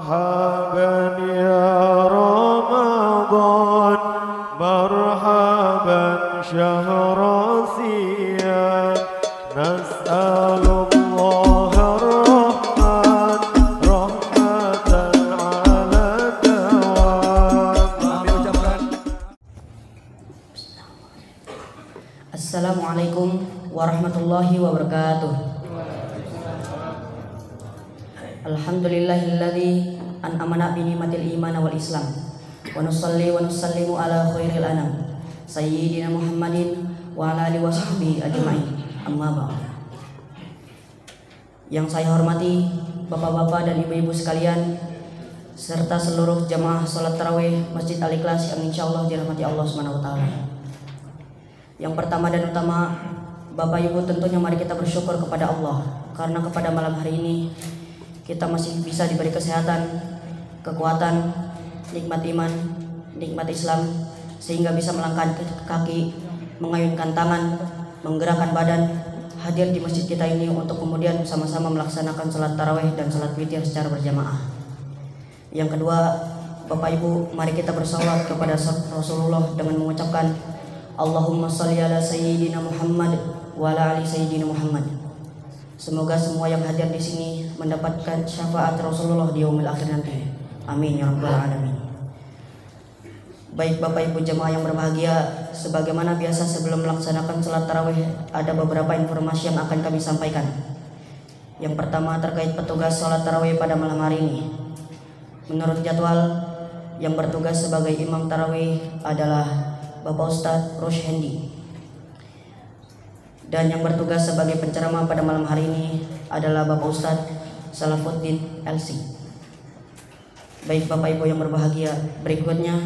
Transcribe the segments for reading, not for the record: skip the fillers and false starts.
مرحبا يا رمضان مرحبا شهر صيام نسأل الله الرحمن رحمة على الدوام. Assalamualaikum warahmatullahi wabarakatuh. Alhamdulillahilladzi an'amana bi ni'matil iman wal islam wa nusalli wa nusallimu ala khairil anam sayyidina Muhammadin wa ala alihi washabbihi ajmain. Amma ba'd. Yang saya hormati bapak-bapak dan ibu-ibu sekalian serta seluruh jamaah salat tarawih Masjid Al-Ikhlas yang insyaallah dirahmati Allah Subhanahu wa taala. Yang pertama dan utama, Bapak Ibu, tentunya mari kita bersyukur kepada Allah karena kepada malam hari ini kita masih bisa diberi kesehatan, kekuatan, nikmat iman, nikmat Islam, sehingga bisa melangkahkan kaki, mengayunkan tangan, menggerakkan badan, hadir di masjid kita ini untuk kemudian sama-sama melaksanakan salat tarawih dan salat witir secara berjamaah. Yang kedua, Bapak Ibu, mari kita bersalawat kepada Rasulullah dengan mengucapkan Allahumma shalli ala sayyidina Muhammad wa ala ali sayyidina Muhammad. Semoga semua yang hadir di sini mendapatkan syafaat Rasulullah di yaumil akhir nanti. Amin ya rabbal alamin. Baik Bapak Ibu jemaah yang berbahagia, sebagaimana biasa sebelum melaksanakan salat tarawih ada beberapa informasi yang akan kami sampaikan. Yang pertama terkait petugas salat tarawih pada malam hari ini. Menurut jadwal, yang bertugas sebagai imam tarawih adalah Bapak Ustadz Roshendi, dan yang bertugas sebagai penceramah pada malam hari ini adalah Bapak Ustadz Salafuddin LC. Baik Bapak Ibu yang berbahagia, berikutnya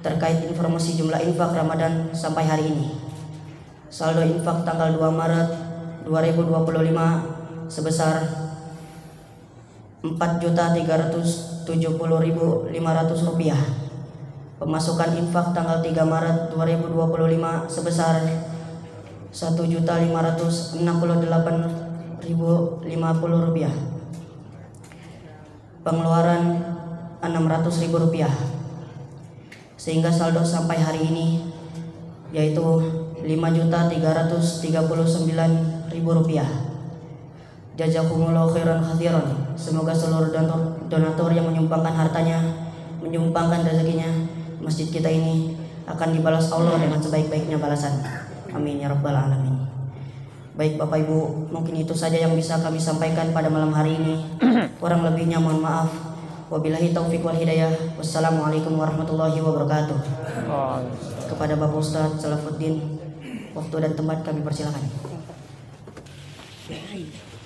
terkait informasi jumlah infak Ramadan sampai hari ini. Saldo infak tanggal 2 Maret 2025 sebesar Rp4.370.500. Pemasukan infak tanggal 3 Maret 2025 sebesar Rp1.568.050. Pengeluaran Rp600.000. Sehingga saldo sampai hari ini yaitu Rp5.339.000. Jazakumullahu khairan katsiran. Semoga seluruh donatur yang menyumbangkan hartanya, menyumbangkan rezekinya, masjid kita ini akan dibalas Allah dengan sebaik-baiknya balasan. Amin ya rabbal alamin. Baik Bapak Ibu, mungkin itu saja yang bisa kami sampaikan pada malam hari ini. Kurang lebihnya mohon maaf. Wabillahi taufiq wal hidayah. Wassalamualaikum warahmatullahi wabarakatuh. Kepada Bapak Ustadz Salafuddin, waktu dan tempat kami persilakan.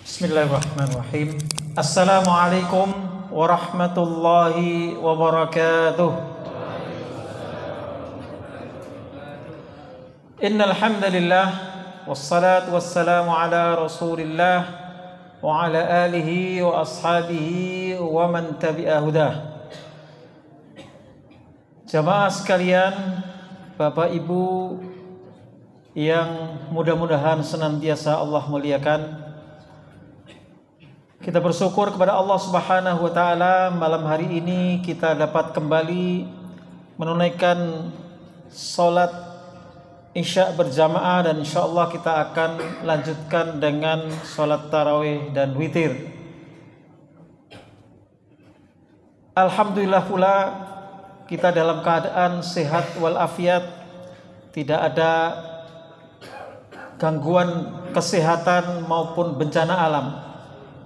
Bismillahirrahmanirrahim. Assalamualaikum warahmatullahi wabarakatuh. Innal hamdalillah wassalatu wassalamu ala Rasulillah wa ala alihi wa ashabihi wa man tabi'a hudah. Jamaah sekalian, Bapak Ibu yang mudah-mudahan senantiasa Allah muliakan, kita bersyukur kepada Allah Subhanahu wa taala malam hari ini kita dapat kembali menunaikan salat Isya berjamaah, dan insyaallah kita akan lanjutkan dengan salat tarawih dan witir. Alhamdulillah pula kita dalam keadaan sehat walafiat, tidak ada gangguan kesehatan maupun bencana alam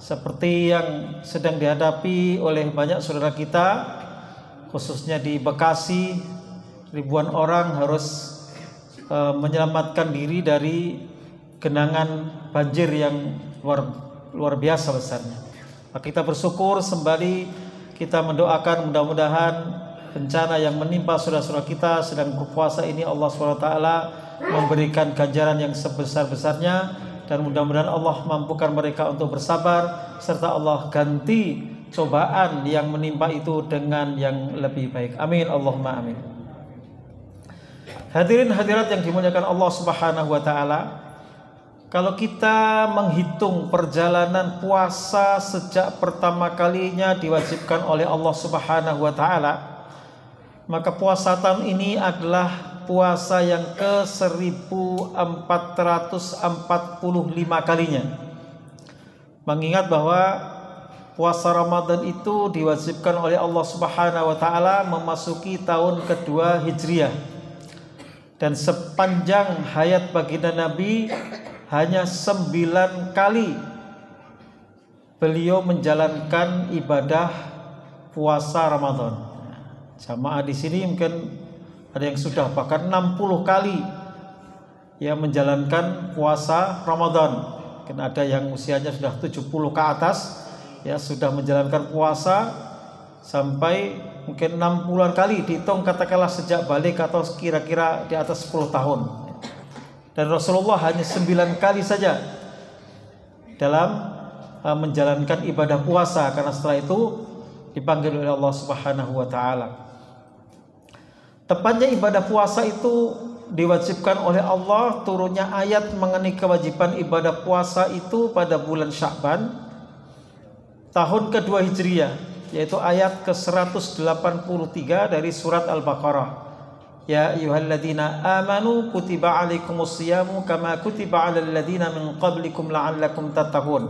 seperti yang sedang dihadapi oleh banyak saudara kita, khususnya di Bekasi. Ribuan orang harus menyelamatkan diri dari genangan banjir yang luar biasa besarnya. Maka kita bersyukur, sembari kita mendoakan mudah-mudahan bencana yang menimpa saudara-saudara kita sedang berpuasa ini Allah SWT memberikan ganjaran yang sebesar-besarnya, dan mudah-mudahan Allah mampukan mereka untuk bersabar, serta Allah ganti cobaan yang menimpa itu dengan yang lebih baik. Amin Allahumma amin. Hadirin hadirat yang dimuliakan Allah Subhanahu wa taala, Kalau kita menghitung perjalanan puasa sejak pertama kalinya diwajibkan oleh Allah Subhanahu wa taala, maka puasa tahun ini adalah puasa yang ke-1445 kalinya. Mengingat bahwa puasa Ramadan itu diwajibkan oleh Allah Subhanahu wa taala memasuki tahun kedua Hijriah. Dan sepanjang hayat baginda Nabi hanya 9 kali beliau menjalankan ibadah puasa Ramadan. Jamaah di sini mungkin ada yang sudah bahkan 60 kali ya menjalankan puasa Ramadan. Mungkin ada yang usianya sudah 70 ke atas ya sudah menjalankan puasa sampai mungkin 60-an kali, dihitung katakanlah sejak balik atau kira-kira di atas 10 tahun. Dan Rasulullah hanya 9 kali saja dalam menjalankan ibadah puasa, karena setelah itu dipanggil oleh Allah Subhanahu wa taala. Tepatnya ibadah puasa itu diwajibkan oleh Allah, turunnya ayat mengenai kewajiban ibadah puasa itu pada bulan Sya'ban tahun kedua Hijriah, yaitu ayat ke-183 dari surat Al-Baqarah. Ya ayyuhalladzina amanu kutiba alaikumus siyamu kama kutiba alal ladzina min qablikum la'allakum tattaqun.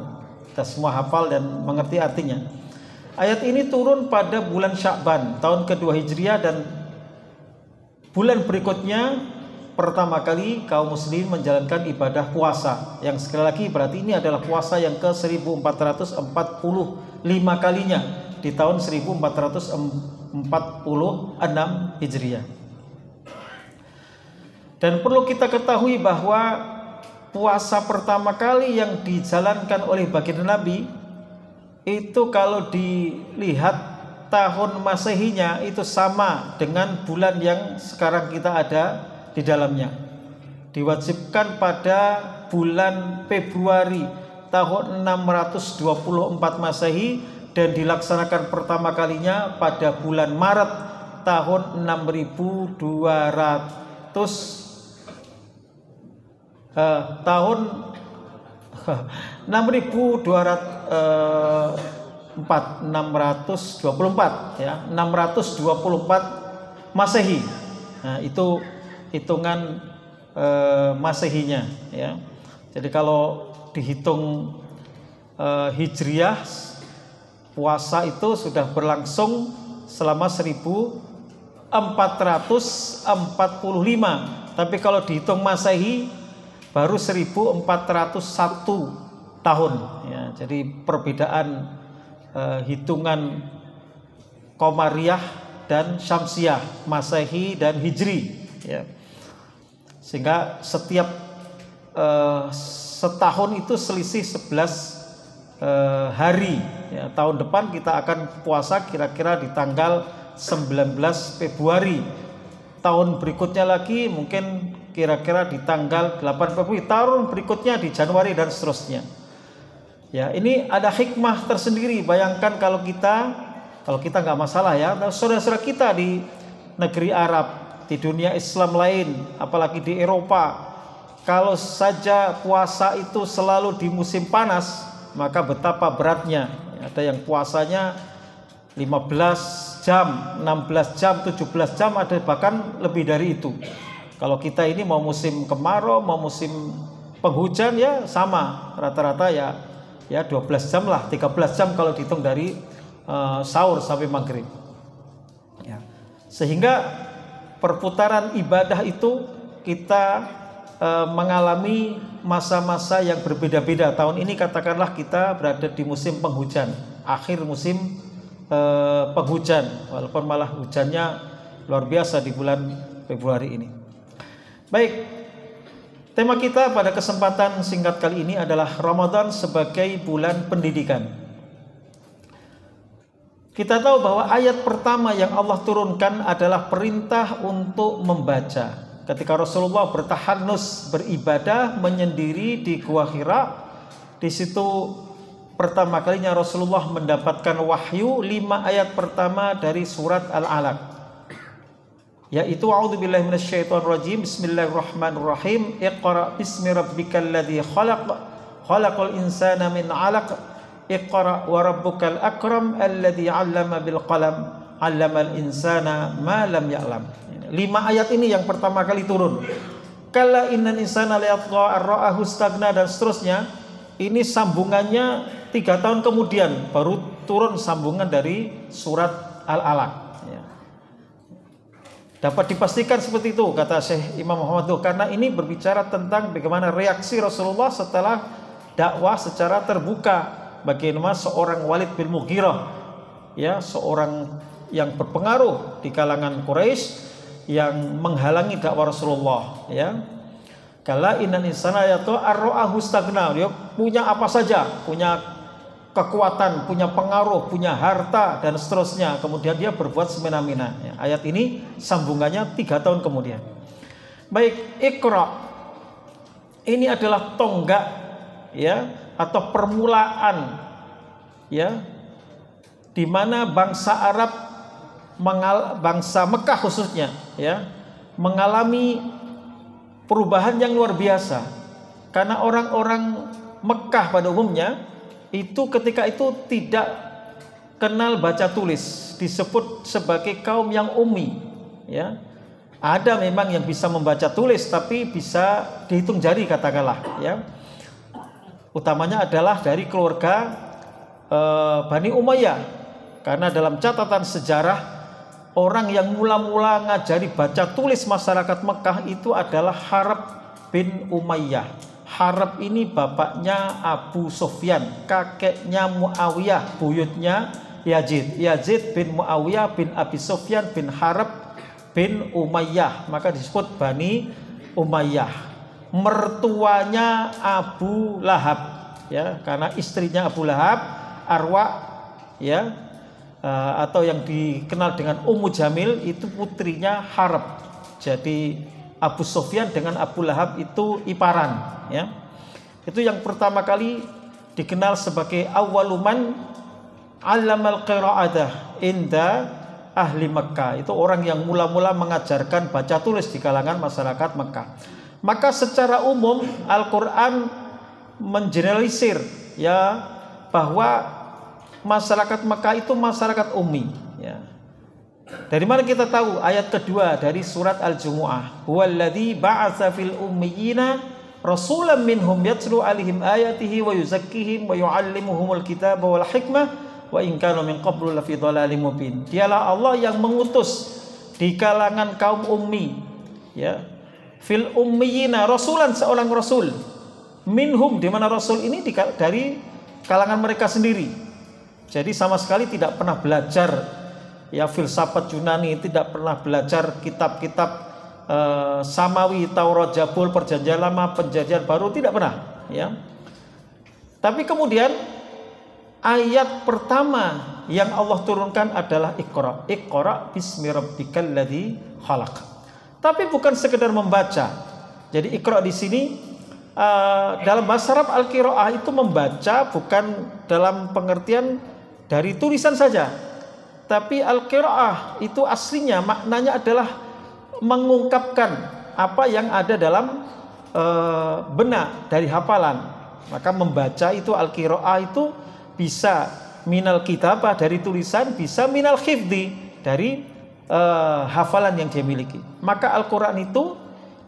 Kita semua hafal dan mengerti artinya. Ayat ini turun pada bulan Sya'ban tahun kedua Hijriah, dan bulan berikutnya pertama kali kaum muslimin menjalankan ibadah puasa. Yang sekali lagi berarti ini adalah puasa yang ke-1445 kalinya di tahun 1446 Hijriah. Dan perlu kita ketahui bahwa puasa pertama kali yang dijalankan oleh baginda Nabi itu kalau dilihat tahun Masehinya itu sama dengan bulan yang sekarang kita ada di dalamnya. Diwajibkan pada bulan Februari tahun 624 Masehi dan dilaksanakan pertama kalinya pada bulan Maret tahun 624 ya, 624 Masehi. Nah, itu hitungan Masehinya ya. Jadi kalau dihitung Hijriah, puasa itu sudah berlangsung selama 1445. Tapi kalau dihitung Masehi baru 1401 tahun ya. Jadi perbedaan hitungan Qamariyah dan Syamsiyah, Masehi dan Hijri ya. Sehingga setiap setahun itu selisih 11 hari ya. Tahun depan kita akan puasa kira-kira di tanggal 19 Februari. Tahun berikutnya lagi mungkin kira-kira di tanggal 8 Februari. Tahun berikutnya di Januari dan seterusnya. Ya, ini ada hikmah tersendiri. Bayangkan kalau kita nggak masalah ya, saudara-saudara kita di negeri Arab, di dunia Islam lain, apalagi di Eropa, kalau saja puasa itu selalu di musim panas, maka betapa beratnya. Ada yang puasanya 15 jam, 16 jam, 17 jam, ada bahkan lebih dari itu. Kalau kita ini mau musim kemarau, mau musim penghujan ya sama, rata-rata ya 12 jam lah, 13 jam kalau dihitung dari sahur sampai maghrib ya. Sehingga perputaran ibadah itu kita mengalami masa-masa yang berbeda-beda. Tahun ini katakanlah kita berada di musim penghujan, akhir musim penghujan, walaupun malah hujannya luar biasa di bulan Februari ini. Baik, tema kita pada kesempatan singkat kali ini adalah Ramadan sebagai bulan pendidikan. Kita tahu bahwa ayat pertama yang Allah turunkan adalah perintah untuk membaca. Ketika Rasulullah bertahanus beribadah menyendiri di Gua Hira, di situ pertama kalinya Rasulullah mendapatkan wahyu 5 ayat pertama dari surat Al-Alaq. yaitu a'udzubillahi minasyaitonirrajim, bismillahirrahmanirrahim, iqra bismi rabbikal ladzi khalaq, khalaqal insana min 'alaq, iqra wa rabbukal akram alladzi 'allama bil qalam, 'allamal insana ma lam ya'lam. 5 ayat ini yang pertama kali turun. Kalla innal insana la yatgha ar-ra'ahu stagna, dan seterusnya. Ini sambungannya 3 tahun kemudian baru turun sambungan dari surat Al-Alaq. Ya. Dapat dipastikan seperti itu, kata Syekh Imam Muhammad Duh, karena ini berbicara tentang bagaimana reaksi Rasulullah setelah dakwah secara terbuka. Bagaimana seorang Walid bin Mughirah, ya, seorang yang berpengaruh di kalangan Quraisy yang menghalangi dakwah Rasulullah, ya. Kala innal insana yatu ar-ra'ahu stagna, dia punya apa saja, punya kekuatan, punya pengaruh, punya harta dan seterusnya, kemudian dia berbuat semena-mena. Ya, ayat ini sambungannya 3 tahun kemudian. Baik, Iqra ini adalah tonggak, ya, atau permulaan, ya, di mana bangsa Arab, bangsa Mekah khususnya, ya, mengalami perubahan yang luar biasa. Karena orang-orang Mekah pada umumnya itu ketika itu tidak kenal baca tulis, disebut sebagai kaum yang ummi, ya. Ada memang yang bisa membaca tulis tapi bisa dihitung jari katakanlah, ya. Utamanya adalah dari keluarga Bani Umayyah. Karena dalam catatan sejarah, orang yang mula-mula ngajari baca tulis masyarakat Mekah itu adalah Harb bin Umayyah. Harb ini bapaknya Abu Sufyan, kakeknya Muawiyah, buyutnya Yazid. Yazid bin Muawiyah bin Abi Sufyan bin Harb bin Umayyah, maka disebut Bani Umayyah. Mertuanya Abu Lahab, ya, karena istrinya Abu Lahab, Arwa, ya, atau yang dikenal dengan Ummu Jamil, itu putrinya Harb. Jadi Abu Sufyan dengan Abu Lahab itu iparan, ya. Itu yang pertama kali dikenal sebagai awwaluman allamal qira'adah inda ahli Makkah. Itu orang yang mula-mula mengajarkan baca tulis di kalangan masyarakat Makkah. Maka secara umum Al-Qur'an mengeneralisir, ya, bahwa masyarakat Mekah itu masyarakat ummi, ya. Dari mana kita tahu? Ayat kedua dari surat Al-Jumu'ah, huwallazi ba'atsa fil ummiyina rasulan minhum yatlu 'alaihim ayatihi wa yuzakkihim wa yu'allimuhumul kitaba wal hikmah wa in kanu min qablu lafi dhalalim mubin. Dialah Allah yang mengutus di kalangan kaum ummi, ya, fil ummiyina rasulan, seorang rasul, minhum, di mana rasul ini dari kalangan mereka sendiri. Jadi sama sekali tidak pernah belajar, ya, filsafat Yunani, tidak pernah belajar kitab-kitab Samawi, Taurat, Zabur, Perjanjian Lama, Perjanjian Baru, tidak pernah, ya. Tapi kemudian ayat pertama yang Allah turunkan adalah Iqra, Iqra bismi rabbikal ladzi khalaq. Tapi bukan sekedar membaca. Jadi Iqra di sini dalam bahasa Arab al-qiraah itu membaca bukan dalam pengertian dari tulisan saja, tapi al-qiraah itu aslinya maknanya adalah mengungkapkan apa yang ada dalam benak dari hafalan. Maka membaca itu al-qiraah itu bisa minal kitabah dari tulisan, bisa minal khifdi dari hafalan yang dia miliki. Maka Al-Quran itu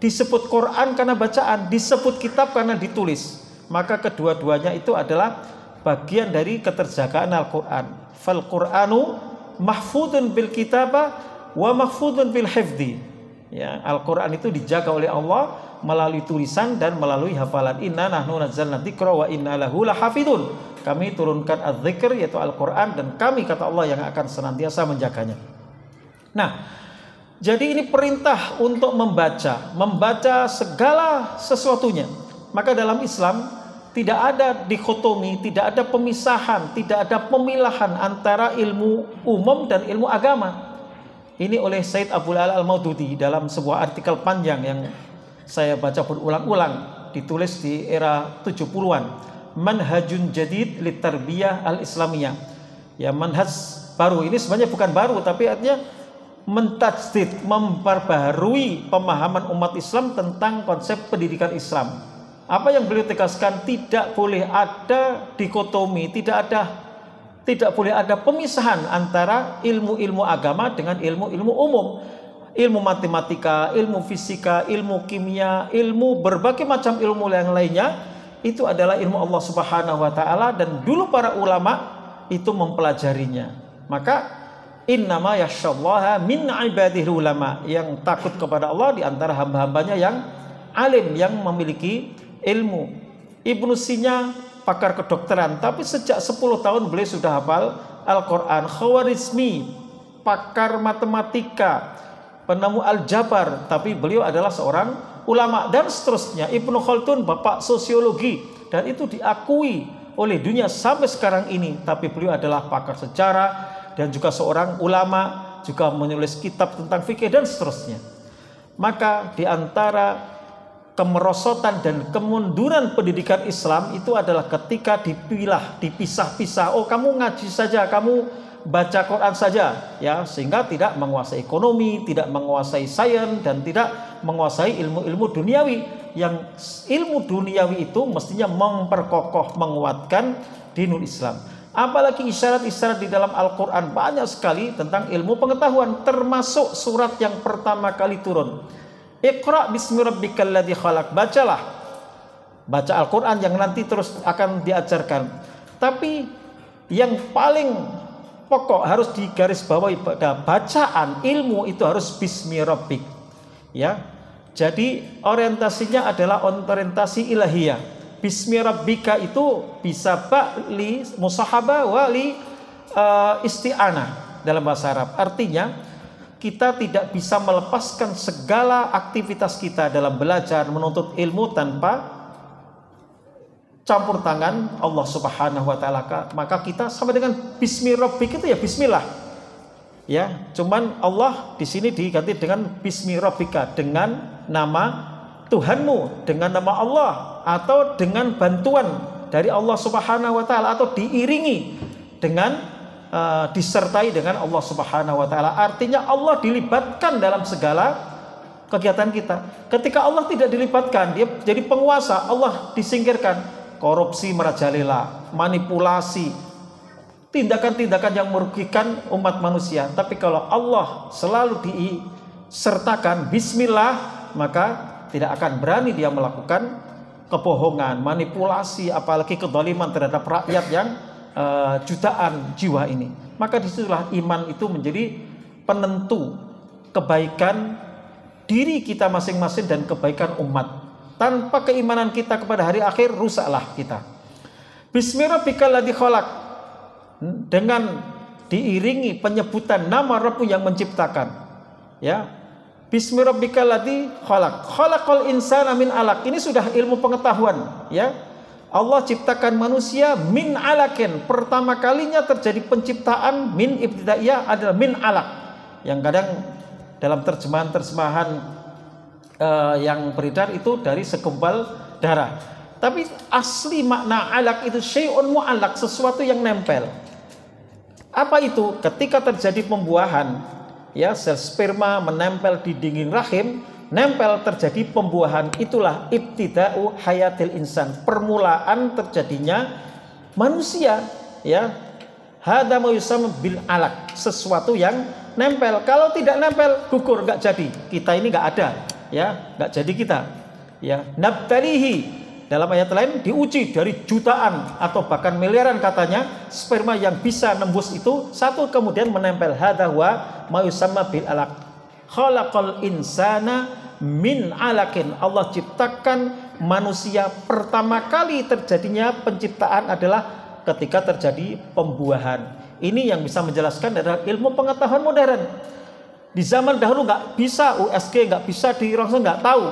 disebut Quran karena bacaan, disebut kitab karena ditulis. Maka kedua-duanya itu adalah bagian dari keterjagaan Al-Quran. Fal Qur'anu mahfudun bil kitabah wa mahfudun bil hifdi. Ya, Al-Quran itu dijaga oleh Allah melalui tulisan dan melalui hafalan. Inna nahnu nazzalna dzikra wa inna lahu lahafidun. Kami turunkan az-dzikr, yaitu Al-Quran, dan kami, kata Allah, yang akan senantiasa menjaganya. Nah, jadi ini perintah untuk membaca segala sesuatunya. Maka dalam Islam tidak ada dikotomi, tidak ada pemisahan, tidak ada pemilahan antara ilmu umum dan ilmu agama. Ini oleh Said Abdul Ala Al-Maududi dalam sebuah artikel panjang yang saya baca berulang-ulang, ditulis di era 70-an. Manhajun Jadid Litarbiyah Al-Islamiyah. Ya, manhaj baru. Ini sebenarnya bukan baru, tapi artinya mentajdid, memperbaharui pemahaman umat Islam tentang konsep pendidikan Islam. Apa yang beliau tegaskan, tidak boleh ada dikotomi, tidak boleh ada pemisahan antara ilmu-ilmu agama dengan ilmu-ilmu umum. Ilmu matematika, ilmu fisika, ilmu kimia, ilmu berbagai macam ilmu yang lainnya, itu adalah ilmu Allah Subhanahu wa taala, dan dulu para ulama itu mempelajarinya. Maka innama yakhsyallaha min ibadihi ulama, yang takut kepada Allah di antara hamba-hambanya yang alim, yang memiliki ilmu. Ibnu Sina pakar kedokteran, tapi sejak 10 tahun beliau sudah hafal Al-Quran. Khawarizmi pakar matematika, penemu aljabar, tapi beliau adalah seorang ulama, dan seterusnya. Ibnu Khaldun bapak sosiologi, dan itu diakui oleh dunia sampai sekarang ini. Tapi beliau adalah pakar sejarah dan juga seorang ulama, juga menulis kitab tentang fikih dan seterusnya. Maka di antara kemerosotan dan kemunduran pendidikan Islam itu adalah ketika dipisah-pisah. Oh, kamu ngaji saja, kamu baca Quran saja, ya, sehingga tidak menguasai ekonomi, tidak menguasai sains, dan tidak menguasai ilmu-ilmu duniawi. Yang ilmu duniawi itu mestinya memperkokoh, menguatkan dinul Islam. Apalagi isyarat-isyarat di dalam Al-Quran banyak sekali tentang ilmu pengetahuan, termasuk surat yang pertama kali turun. Iqra bismi rabbikal ladzi khalaq. Baca Al-Quran yang nanti terus akan diajarkan. Tapi yang paling pokok harus digarisbawahi pada bacaan ilmu itu harus bismi rabbik, ya. Jadi orientasinya adalah orientasi ilahiyah. Bismi rabbika itu bisa li musahabah wa li isti'anah dalam bahasa Arab. Artinya kita tidak bisa melepaskan segala aktivitas kita dalam belajar menuntut ilmu tanpa campur tangan Allah Subhanahu wa taala. Maka kita sama dengan bismi rabbik itu ya bismillah. Ya, cuman Allah di sini diganti dengan bismi rabbika, dengan nama Tuhanmu, dengan nama Allah, atau dengan bantuan dari Allah Subhanahu wa taala, atau diiringi dengan disertai dengan Allah Subhanahu wa taala. Artinya Allah dilibatkan dalam segala kegiatan kita. Ketika Allah tidak dilibatkan, dia jadi penguasa, Allah disingkirkan. Korupsi merajalela, manipulasi, tindakan-tindakan yang merugikan umat manusia. Tapi kalau Allah selalu disertakan bismillah, maka tidak akan berani dia melakukan kebohongan, manipulasi, apalagi kezaliman terhadap rakyat yang jutaan jiwa ini. Maka disitulah iman itu menjadi penentu kebaikan diri kita masing-masing dan kebaikan umat. Tanpa keimanan kita kepada hari akhir, rusaklah kita. Bismi rabbikal ladzi khalaq, dengan diiringi penyebutan nama Rabb yang menciptakan, ya. Bismi rabbikal ladzi khalaq, khalaqal insana min alaq. Ini sudah ilmu pengetahuan, ya. Allah ciptakan manusia min alakin. Pertama kalinya terjadi penciptaan min ibtidaiyah adalah min alaq, yang kadang dalam terjemahan yang beredar itu dari segumpal darah. Tapi asli makna alaq itu syai'un mu'allaq, sesuatu yang nempel. Apa itu? Ketika terjadi pembuahan, ya, sel sperma menempel di dinding rahim, nempel terjadi pembuahan. Itulah ibtida'u hayatil insan, permulaan terjadinya manusia, ya. Hadza ma yusamma bil alaq, sesuatu yang nempel. Kalau tidak nempel, gugur, enggak jadi. Kita ini enggak ada, ya, nggak jadi kita, ya. Nabtalihi, dalam ayat lain diuji dari jutaan atau bahkan miliaran katanya sperma yang bisa nembus itu satu kemudian menempel. Hadza wa ma yusamma bil alaq, khalaqal insana min alaqin. Allah ciptakan manusia, pertama kali terjadinya penciptaan adalah ketika terjadi pembuahan. Ini yang bisa menjelaskan adalah ilmu pengetahuan modern. Di zaman dahulu nggak bisa USG, nggak bisa di Rongsong, nggak tahu.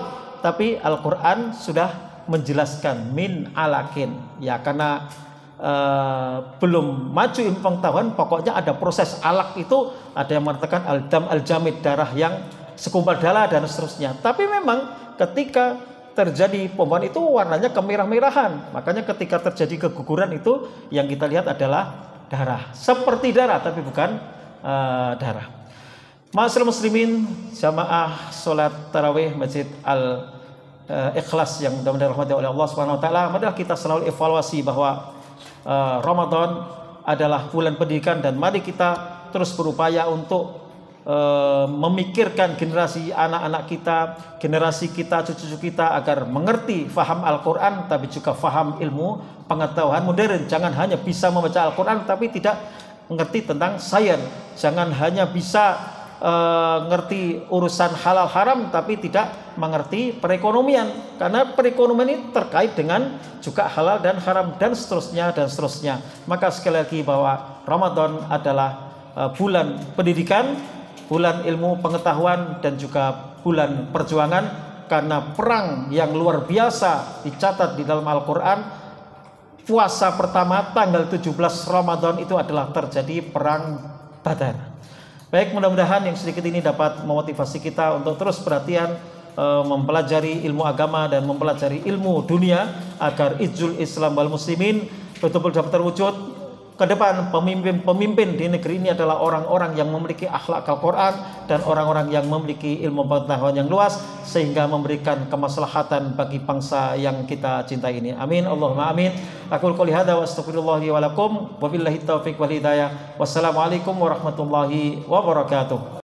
Tapi Al-Quran sudah menjelaskan min alakin, ya, karena belum maju ilmu pengetahuan, pokoknya ada proses alak itu, ada yang mengatakan al-dam al-jamid, darah yang segumpal darah dan seterusnya. Tapi memang ketika terjadi pembuahan itu warnanya kemerah-merahan. Makanya ketika terjadi keguguran itu yang kita lihat adalah darah, seperti darah tapi bukan darah. Ma'asyiral muslimin, jamaah salat tarawih Masjid Al Ikhlas yang mudah-mudahan dirahmati oleh Allah Subhanahu wa taala, marilah kita selalu evaluasi bahwa Ramadan adalah bulan pendidikan, dan mari kita terus berupaya untuk memikirkan generasi anak-anak kita, generasi kita, cucu-cucu kita agar mengerti, faham Al-Quran, tapi juga faham ilmu pengetahuan modern. Jangan hanya bisa membaca Al-Quran tapi tidak mengerti tentang sains. Jangan hanya bisa ngerti urusan halal haram tapi tidak mengerti perekonomian, karena perekonomian ini terkait dengan juga halal dan haram dan seterusnya dan seterusnya. Maka sekali lagi bahwa Ramadan adalah bulan pendidikan, bulan ilmu pengetahuan, dan juga bulan perjuangan, karena perang yang luar biasa dicatat di dalam Al-Quran. Puasa pertama tanggal 17 Ramadan itu adalah terjadi perang Badar. Baik, mudah-mudahan yang sedikit ini dapat memotivasi kita untuk terus perhatian mempelajari ilmu agama dan mempelajari ilmu dunia, agar izul Islam wal muslimin betul-betul dapat terwujud. Ke depan pemimpin di negeri ini adalah orang-orang yang memiliki akhlak Al-Quran dan orang-orang yang memiliki ilmu pengetahuan yang luas, sehingga memberikan kemaslahatan bagi bangsa yang kita cintai ini. Amin, Allahumma amin. Aqul qouli hadza wa astaghfirullah li wa lakum wa billahi taufiq wal hidayah. Wassalamualaikum warahmatullahi wabarakatuh.